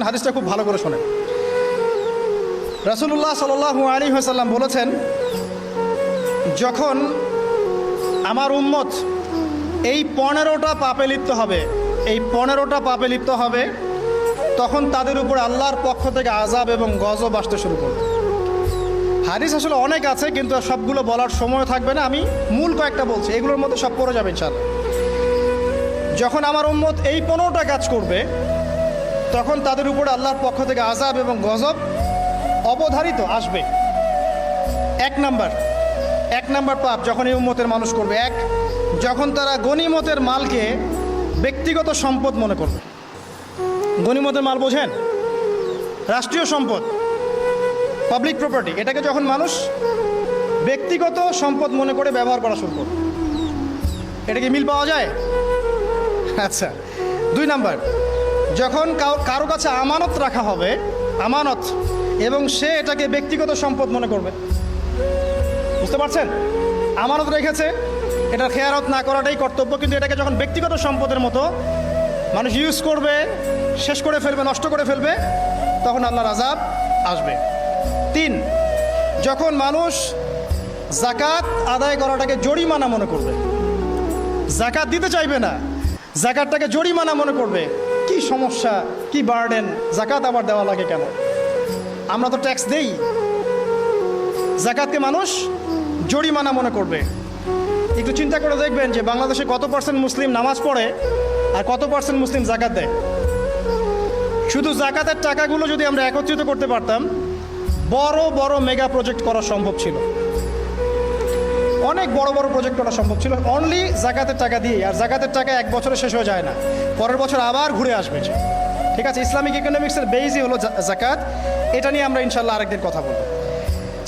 হাদিসটা খুব ভালো করে শোনেন। রাসূলুল্লাহ সাল্লাল্লাহু আলাইহি ওয়াসাল্লাম বলেছেন, যখন আমার উম্মত এই 15টা পাপে লিপ্ত হবে, এই 15টা পাপে লিপ্ত হবে, তখন তাদের উপর আল্লাহর পক্ষ থেকে আযাব এবং গজব আসতে শুরু করবে। হাদিস আসলে অনেক আছে, কিন্তু সবগুলো বলার সময় থাকবে না, আমি মূল কয়েকটা বলছি, এগুলোর মধ্যে সব পড়ে যাবে ইনশাআল্লাহ। যখন আমার উম্মত এই 15টা কাজ করবে, তখন তাদের উপর আল্লাহর পক্ষ থেকে আযাব এবং গজব অবধারিত আসবে। এক নাম্বার পাপ যখন এই উম্মতের মানুষ করবে, যখন তারা গনিমতের মালকে ব্যক্তিগত সম্পদ মনে করবে। গনিমতের মাল বোঝেন? রাষ্ট্রীয় সম্পদ, পাবলিক প্রপার্টি, এটাকে যখন মানুষ ব্যক্তিগত সম্পদ মনে করে ব্যবহার করা শুরু করবে। এটা কি মিল পাওয়া যায়? আচ্ছা। 2 নাম্বার, যখন কারো কাছে আমানত রাখা হবে, আমানত, এবং সে এটাকে ব্যক্তিগত সম্পদ মনে করবে। বুঝতে পারছেন? আমানত রেখেছে, এটা খেয়ানত না করাটাই কর্তব্য, কিন্তু এটাকে যখন ব্যক্তিগত সম্পদের মতো মানুষ ইউজ করবে, শেষ করে ফেলবে, নষ্ট করে ফেলবে, তখন আল্লাহর আযাব আসবে। 3, যখন মানুষ যাকাত আদায় করাটাকে জরিমানা মনে করবে, যাকাত দিতে চাইবে না, যাকাতটাকে জরিমানা মনে করবে। কি সমস্যা, কি বার্ডেন, যাকাত আবার দেওয়া লাগে কেন? আমরা তো ট্যাক্স দেই। যাকাতকে মানুষ জরিমানা মনে করবে। একটু চিন্তা করে দেখবেন যে বাংলাদেশে কত % মুসলিম নামাজ পড়ে আর কত % মুসলিম যাকাত দেয়। শুধু যাকাতের টাকাগুলো যদি আমরা একত্রিত করতে পারতাম, বড় বড় মেগা প্রজেক্ট করা সম্ভব ছিল, অনেক বড় বড় প্রজেক্ট করা সম্ভব ছিল, অনলি যাকাতের টাকা দিয়ে। আর যাকাতের টাকা এক বছরে শেষ হয়ে যায় না, পরের বছর আবার ঘুরে আসবে। ঠিক আছে, ইসলামিক ইকোনমিক্সের বেসই হলো যাকাত। এটা নিয়ে আমরা ইনশাল্লাহ আরেকদিন কথা বলব।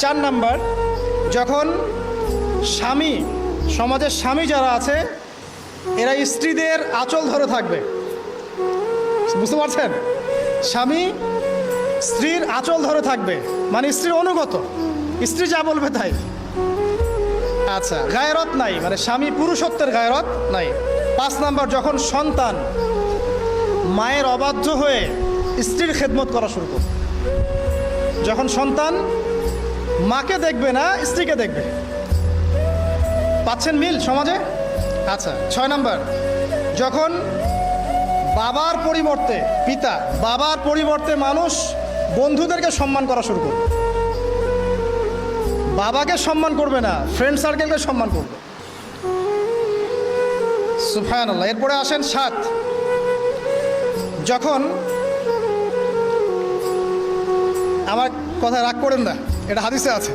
4 নাম্বার, যখন স্বামী, সমাজের স্বামী যারা আছে, এরা স্ত্রীদের আঁচল ধরে থাকবে। বুঝতে পারছেন? স্বামী স্ত্রীর আঁচল ধরে থাকবে, মানে স্ত্রীর অনুগত, স্ত্রী যা বলবে তাই। আচ্ছা, গায়রত নাই, মানে স্বামী পুরুষত্বের গায়রত নাই। 5 নাম্বার, যখন সন্তান মায়ের অবাধ্য হয়ে স্ত্রীর খেদমত করা শুরু করবে। যখন সন্তান মাকে দেখবে না, স্ত্রীকে দেখবে। পাচ্ছেন মিল সমাজে? আচ্ছা। 6 নাম্বার, যখন বাবার পরিবর্তে, পিতা, বাবার পরিবর্তে মানুষ বন্ধুদেরকে সম্মান করা শুরু করবে। বাবাকে সম্মান করবে না, ফ্রেন্ড সার্কেলকে সম্মান করবে। সুবহানাল্লাহ। এরপরে আসেন 7, যখন, আমার কথা রাগ করেন না, এটা হাদিসে আছে,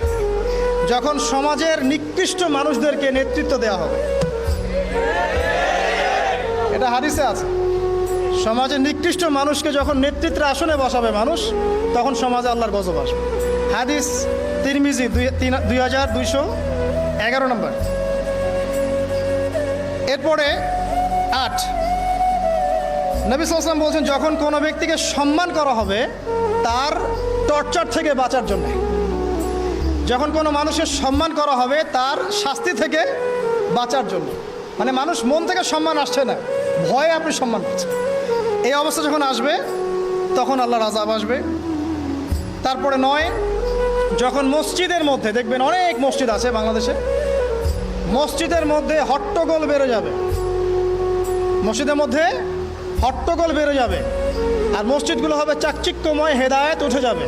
যখন সমাজের নিকৃষ্ট মানুষদেরকে নেতৃত্ব দেওয়া হবে। এটা হাদিসে আছে। সমাজের নিকৃষ্ট মানুষকে যখন নেতৃত্বের আসনে বসাবে মানুষ, তখন সমাজে আল্লাহর গজব আসবে। হাদিস তিরমিজি 2211 নম্বর। এরপরে 8, নবী সাল্লাল্লাহু আলাইহি ওয়াসাল্লাম বলছেন, যখন কোনো ব্যক্তিকে সম্মান করা হবে তার টর্চার থেকে বাঁচার জন্য। যখন কোনো মানুষের সম্মান করা হবে তার শাস্তি থেকে বাঁচার জন্য, মানে মানুষ মন থেকে সম্মান আসছে না, ভয়ে আপনি সম্মান পাচ্ছেন। এই অবস্থা যখন আসবে, তখন আল্লাহর আযাব আসবে। তারপরে 9, যখন মসজিদের মধ্যে, দেখবেন অনেক মসজিদ আছে বাংলাদেশে, মসজিদের মধ্যে হট্টগোল বেড়ে যাবে, মসজিদের মধ্যে হট্টগোল বেড়ে যাবে, আর মসজিদগুলো হবে চাকচিক্যময়, হেদায়েত উঠে যাবে।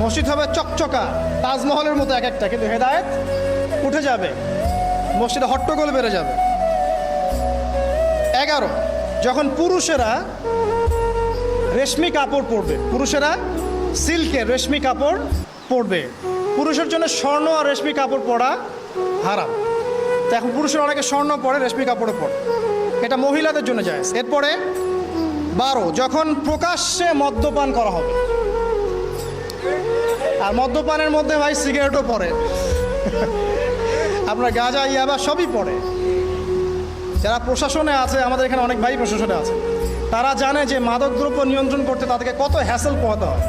মসজিদ হবে চকচকা, তাজমহলের মতো এক একটা, কিন্তু হেদায়েত উঠে যাবে, মসজিদে হট্টগোল বেড়ে যাবে। 11, যখন পুরুষেরা রেশমি কাপড় পরবে, পুরুষেরা সিল্কের রেশমি কাপড় পরবে। পুরুষের জন্য স্বর্ণ আর রেশমি কাপড় পরা হারাম। তো এখন পুরুষের অনেকে স্বর্ণ পরে, রেশমি কাপড়ও পরে, এটা মহিলাদের জন্য জায়েজ। এরপরে 12, যখন প্রকাশ্যে মদ্যপান করা হবে, আর মদ্যপানের মধ্যে ভাই সিগারেটও পড়ে, আপনার গাঁজা, ইয়াবা সবই পড়ে। যারা প্রশাসনে আছে, আমাদের এখানে অনেক ভাই প্রশাসনে আছে, তারা জানে যে মাদকদ্রব্য নিয়ন্ত্রণ করতে তাদেরকে কত হ্যাসেল পোহাতে হয়।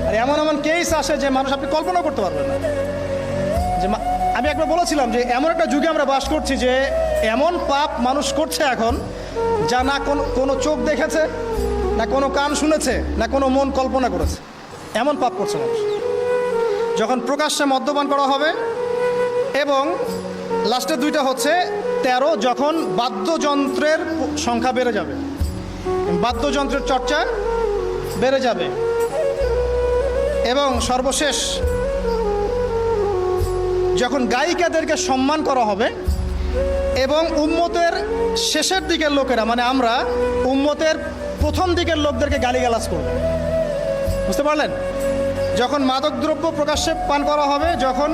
আর এমন এমন কেস আসে যে মানুষ আপনি কল্পনা করতে পারবেন না। যে আমি একবার বলেছিলাম যে এমন একটা যুগে আমরা বাস করছি যে এমন পাপ মানুষ করছে এখন, যা না কোনো চোখ দেখেছে, না কোনো কান শুনেছে, না কোনো মন কল্পনা করেছে, এমন পাপ করছে মানুষ। যখন প্রকাশ্যে মদ্যপান করা হবে, এবং লাস্টের দুইটা হচ্ছে 13, যখন বাদ্যযন্ত্রের সংখ্যা বেড়ে যাবে, বাদ্যযন্ত্রের চর্চা বেড়ে যাবে, এবং সর্বশেষ যখন গায়িকাদেরকে সম্মান করা হবে, এবং উম্মতের শেষের দিকের লোকেরা, মানে আমরা উম্মতের প্রথম দিকের লোকদেরকে গালিগালাজ করবে। বুঝতে পারলেন? যখন মাদকদ্রব্য প্রকাশ্যে পান করা হবে, যখন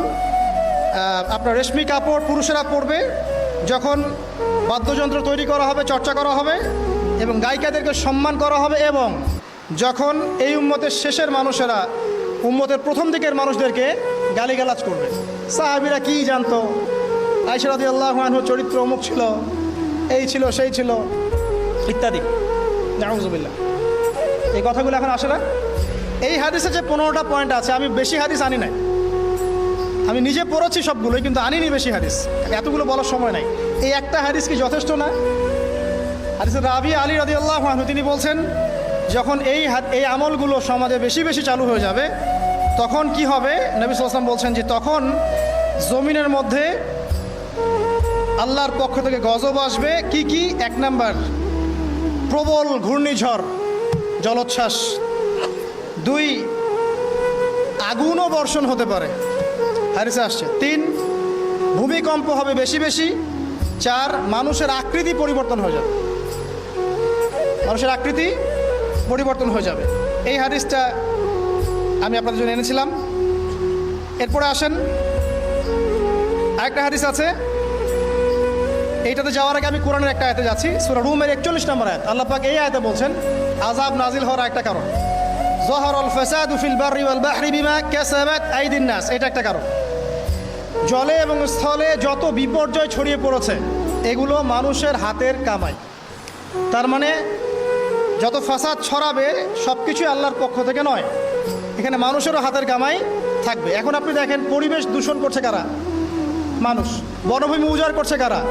আপনার রেশমি কাপড় পুরুষেরা পরবে, যখন বাদ্যযন্ত্র তৈরি করা হবে, চর্চা করা হবে, এবং গায়িকাদেরকে সম্মান করা হবে, এবং যখন এই উম্মতের শেষের মানুষেরা উম্মতের প্রথম দিকের মানুষদেরকে গালিগালাজ করবে। সাহাবীরা কি জানতো, আয়েশা রাদিয়াল্লাহু আনহা চরিত্র অমুক ছিল, এই ছিল, সেই ছিল, ইত্যাদি। নাউযুবিল্লাহ। এই কথাগুলো এখন আসে না। এই হাদিসে যে 15টা পয়েন্ট আছে, আমি বেশি হাদিস আনি নাই, আমি নিজে পড়েছি সবগুলোই, কিন্তু আনিনি বেশি হাদিস, এতগুলো বলার সময় নাই। এই একটা হাদিস কি যথেষ্ট না? হাদিসের রাবি আলী রাদিয়াল্লাহু আনহু তিনি বলছেন, যখন এই আমলগুলো সমাজে বেশি বেশি চালু হয়ে যাবে, তখন কি হবে? নবী সাল্লাল্লাহু আলাইহি ওয়াসাল্লাম বলছেন যে তখন জমিনের মধ্যে আল্লাহর পক্ষ থেকে গজব আসবে। কি কি? 1 নাম্বার, প্রবল ঘূর্ণিঝড়, জলোচ্ছ্বাস। 2, আগুনও বর্ষণ হতে পারে, হাদিসে আসছে। 3, ভূমিকম্প হবে বেশি বেশি। 4, মানুষের আকৃতি পরিবর্তন হয়ে যাবে, মানুষের আকৃতি পরিবর্তন হয়ে যাবে। এই হাদিসটা আমি আপনাদের জন্য এনেছিলাম। এরপরে আসেন, আরেকটা হাদিস আছে। এইটাতে যাওয়ার আগে আমি কোরআনের একটা আয়াতে যাচ্ছি, সূরা রুমের 41 নম্বর আয়াত। আল্লাহ পাক এই আয়াতে বলছেন আযাব নাজিল হওয়ার একটা কারণ, যাহারাল ফাসাদু ফিল বাররি ওয়াল বাহরি বিমা কাসাবাত আইদিন নাস, এটা একটা কারণ। জলে এবং স্থলে যত বিপর্যয় ছড়িয়ে পড়েছে, এগুলো মানুষের হাতের কামাই। তার মানে যত ফাসাদ ছড়াবে সব কিছুই আল্লাহর পক্ষ থেকে নয়, এখানে মানুষেরও হাতের কামাই থাকবে। এখন আপনি দেখেন, পরিবেশ দূষণ করছে কারা? মানুষ। বনভূমি উজাড় করছে কারা?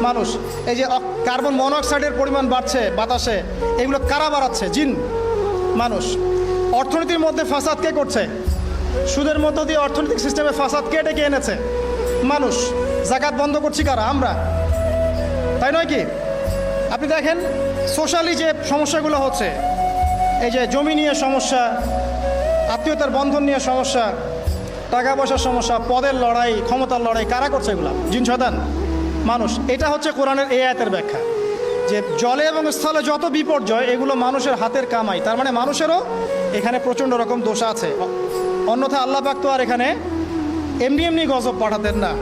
মানুষ। এই যে কার্বন মনোক্সাইডের পরিমাণ বাড়ছে বাতাসে, এগুলো কারা বাড়াচ্ছে? জিন, মানুষ। অর্থনীতির মধ্যে ফাসাদ কে করছে? সুদের মধ্য দিয়ে অর্থনৈতিক সিস্টেমে ফাসাদ কে ডেকে এনেছে? মানুষ। যাকাত বন্ধ করছি কারা? আমরা, তাই নয় কি? আপনি দেখেন সোশ্যালি যে সমস্যাগুলো হচ্ছে, এই যে জমি নিয়ে সমস্যা, আত্মীয়তার বন্ধন নিয়ে সমস্যা, টাকা পয়সার সমস্যা, পদের লড়াই, ক্ষমতার লড়াই, কারা করছে এগুলো? জিন শয়তান, মানুষ। এটা হচ্ছে কোরআনের এই আয়াতের ব্যাখ্যা, যে জলে এবং স্থলে যত বিপর্যয়, এগুলো মানুষের হাতের কামাই। তার মানে মানুষেরও এখানে প্রচণ্ড রকম দোষ আছে। অন্যথা আল্লাহ পাক তো আর এখানে এমনি এমনি গজব পাঠাতেন না।